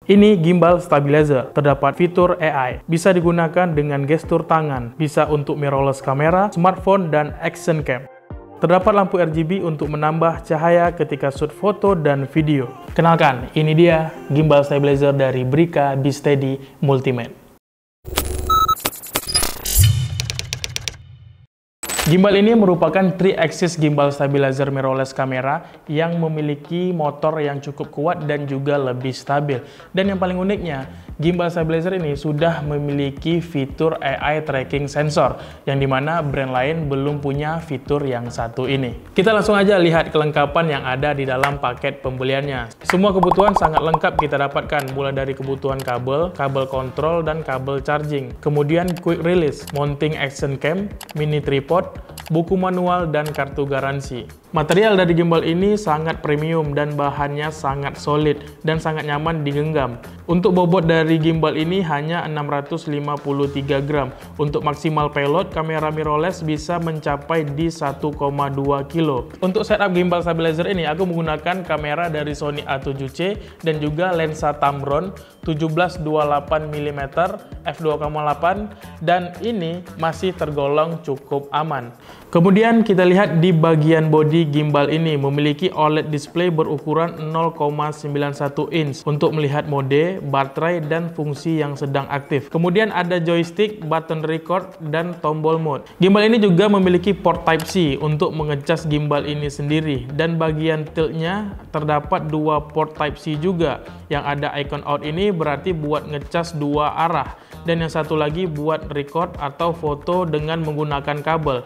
Ini gimbal stabilizer, terdapat fitur AI, bisa digunakan dengan gestur tangan, bisa untuk mirrorless kamera, smartphone, dan action cam. Terdapat lampu RGB untuk menambah cahaya ketika shoot foto dan video. Kenalkan, ini dia gimbal stabilizer dari Brica B-Steady Multimate. Gimbal ini merupakan 3-axis gimbal stabilizer mirrorless kamera yang memiliki motor yang cukup kuat dan juga lebih stabil. Dan yang paling uniknya, gimbal stabilizer ini sudah memiliki fitur AI tracking sensor, yang dimana brand lain belum punya fitur yang satu ini. Kita langsung aja lihat kelengkapan yang ada di dalam paket pembeliannya. Semua kebutuhan sangat lengkap kita dapatkan, mulai dari kebutuhan kabel, kabel kontrol, dan kabel charging. Kemudian quick release, mounting action cam, mini tripod, buku manual, dan kartu garansi. Material dari gimbal ini sangat premium dan bahannya sangat solid dan sangat nyaman digenggam. Untuk bobot dari gimbal ini hanya 653 gram. Untuk maksimal payload, kamera mirrorless bisa mencapai di 1,2 kilo. Untuk setup gimbal stabilizer ini, aku menggunakan kamera dari Sony A7C dan juga lensa Tamron 17-28 mm f2.8 dan ini masih tergolong cukup aman. Kemudian kita lihat di bagian bodi gimbal ini memiliki OLED display berukuran 0,91 inch untuk melihat mode, baterai, dan fungsi yang sedang aktif. Kemudian ada joystick, button record, dan tombol mode. Gimbal ini juga memiliki port Type-C untuk mengecas gimbal ini sendiri, dan bagian tiltnya terdapat dua port Type-C juga. Yang ada icon out ini berarti buat ngecas dua arah, dan yang satu lagi buat record atau foto dengan menggunakan kabel.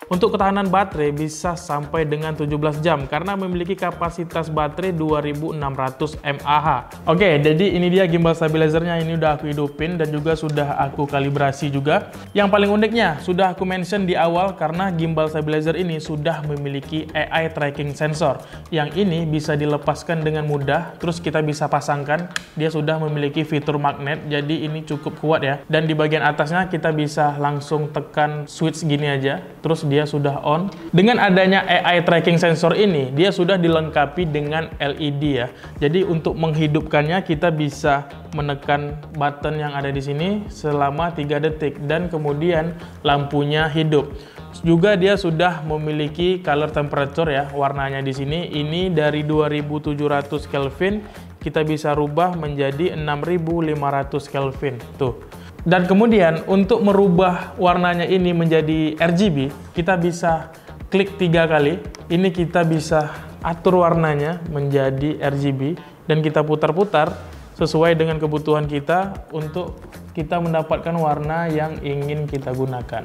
Untuk ketahanan baterai bisa sampai dengan 17 jam karena memiliki kapasitas baterai 2600 mAh. Oke, jadi ini dia gimbal stabilizernya. Ini udah aku hidupin dan juga sudah aku kalibrasi juga. Yang paling uniknya sudah aku mention di awal karena gimbal stabilizer ini sudah memiliki AI tracking sensor. Yang ini bisa dilepaskan dengan mudah, terus kita bisa pasangkan. Dia sudah memiliki fitur magnet, jadi ini cukup kuat ya. Dan di bagian atasnya kita bisa langsung tekan switch gini aja, terus dia sudah on. Dengan adanya AI tracking sensor ini, dia sudah dilengkapi dengan LED ya. Jadi untuk menghidupkannya kita bisa menekan button yang ada di sini selama 3 detik dan kemudian lampunya hidup. Juga dia sudah memiliki color temperature ya, warnanya di sini. Ini dari 2700 Kelvin kita bisa rubah menjadi 6500 Kelvin. Tuh. Dan kemudian untuk merubah warnanya ini menjadi RGB, kita bisa klik 3 kali. Ini kita bisa atur warnanya menjadi RGB dan kita putar-putar sesuai dengan kebutuhan kita untuk kita mendapatkan warna yang ingin kita gunakan.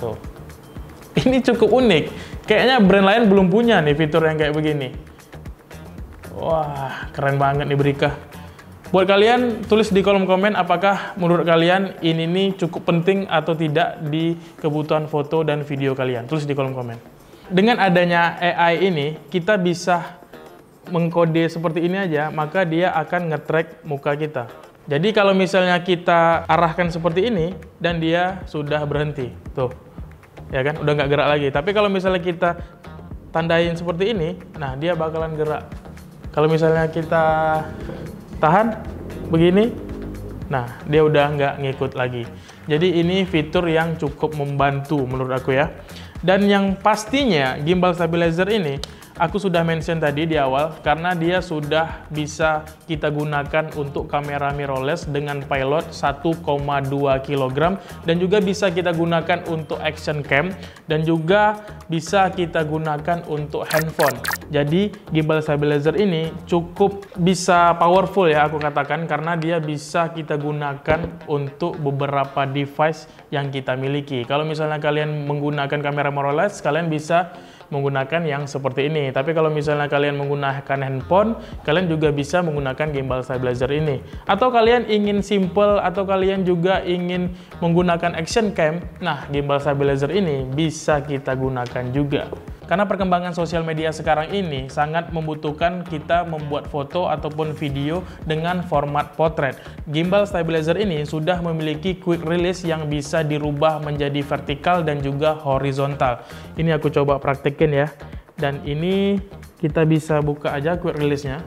Tuh. Ini cukup unik. Kayaknya brand lain belum punya nih fitur yang kayak begini. Wah, keren banget nih Brica. Buat kalian, tulis di kolom komen apakah menurut kalian ini nih cukup penting atau tidak di kebutuhan foto dan video kalian. Tulis di kolom komen. Dengan adanya AI ini, kita bisa mengkode seperti ini aja, maka dia akan nge-track muka kita. Jadi kalau misalnya kita arahkan seperti ini, dan dia sudah berhenti. Tuh, ya kan? Udah nggak gerak lagi. Tapi kalau misalnya kita tandain seperti ini, nah dia bakalan gerak. Kalau misalnya kita tahan begini, nah dia udah nggak ngikut lagi. Jadi ini fitur yang cukup membantu menurut aku ya. Dan yang pastinya gimbal stabilizer ini aku sudah mention tadi di awal karena dia sudah bisa kita gunakan untuk kamera mirrorless dengan payload 1,2 kg dan juga bisa kita gunakan untuk action cam dan juga bisa kita gunakan untuk handphone. Jadi gimbal stabilizer ini cukup bisa powerful ya aku katakan karena dia bisa kita gunakan untuk beberapa device yang kita miliki. Kalau misalnya kalian menggunakan kamera mirrorless, kalian bisa menggunakan yang seperti ini. Tapi kalau misalnya kalian menggunakan handphone, kalian juga bisa menggunakan gimbal stabilizer ini. Atau kalian ingin simple atau kalian juga ingin menggunakan action cam, nah gimbal stabilizer ini bisa kita gunakan juga. Karena perkembangan sosial media sekarang ini sangat membutuhkan kita membuat foto ataupun video dengan format potret. Gimbal stabilizer ini sudah memiliki quick release yang bisa dirubah menjadi vertikal dan juga horizontal. Ini aku coba praktekin ya. Dan ini kita bisa buka aja quick release-nya.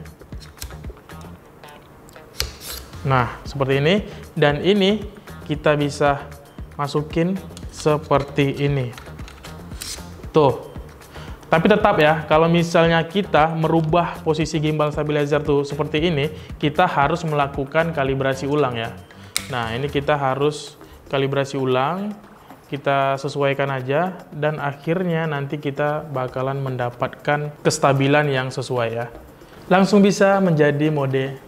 Nah, seperti ini. Dan ini kita bisa masukin seperti ini. Tuh. Tapi tetap ya, kalau misalnya kita merubah posisi gimbal stabilizer tuh seperti ini, kita harus melakukan kalibrasi ulang ya. Nah, ini kita harus kalibrasi ulang, kita sesuaikan aja, dan akhirnya nanti kita bakalan mendapatkan kestabilan yang sesuai ya. Langsung bisa menjadi mode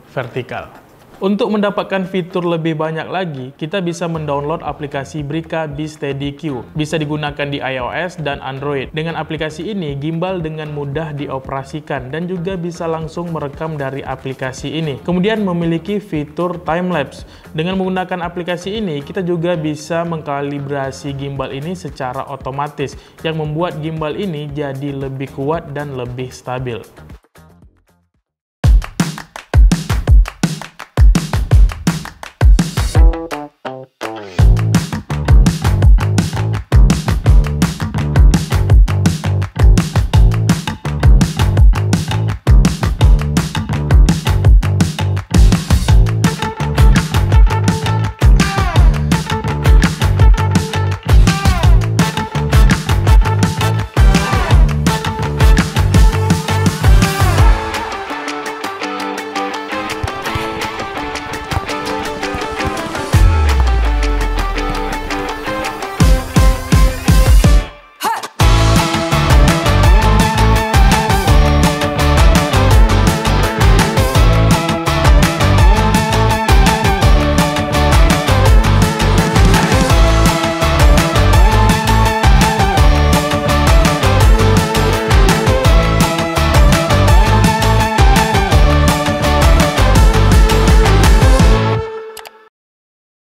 vertikal. Untuk mendapatkan fitur lebih banyak lagi, kita bisa mendownload aplikasi Brica B-Steady-Q. Bisa digunakan di iOS dan Android. Dengan aplikasi ini, gimbal dengan mudah dioperasikan dan juga bisa langsung merekam dari aplikasi ini. Kemudian memiliki fitur time-lapse. Dengan menggunakan aplikasi ini, kita juga bisa mengkalibrasi gimbal ini secara otomatis, yang membuat gimbal ini jadi lebih kuat dan lebih stabil.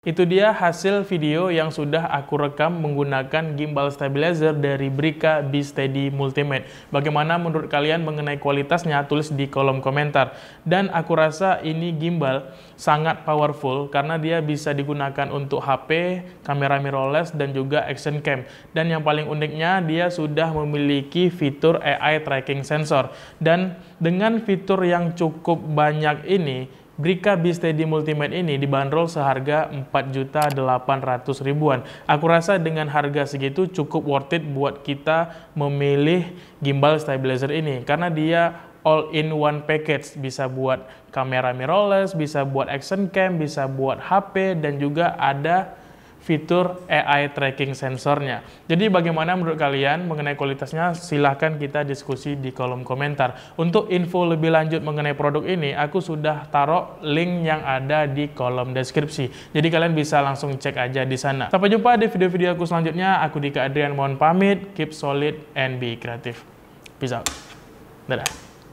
Itu dia hasil video yang sudah aku rekam menggunakan gimbal stabilizer dari Brica B-Steady Multimate. Bagaimana menurut kalian mengenai kualitasnya? Tulis di kolom komentar. Dan aku rasa ini gimbal sangat powerful karena dia bisa digunakan untuk HP, kamera mirrorless, dan juga action cam. Dan yang paling uniknya, dia sudah memiliki fitur AI tracking sensor. Dan dengan fitur yang cukup banyak ini, Brica B-Steady Multimate ini dibanderol seharga 4.800.000-an. Aku rasa dengan harga segitu cukup worth it buat kita memilih gimbal stabilizer ini. Karena dia all-in-one package. Bisa buat kamera mirrorless, bisa buat action cam, bisa buat HP, dan juga ada fitur AI tracking sensornya. Jadi bagaimana menurut kalian mengenai kualitasnya? Silahkan kita diskusi di kolom komentar. Untuk info lebih lanjut mengenai produk ini, aku sudah taruh link yang ada di kolom deskripsi. Jadi kalian bisa langsung cek aja di sana. Sampai jumpa di video-video aku selanjutnya. Aku Dika Adrian mohon pamit. Keep solid and be creative. Peace out. Dadah.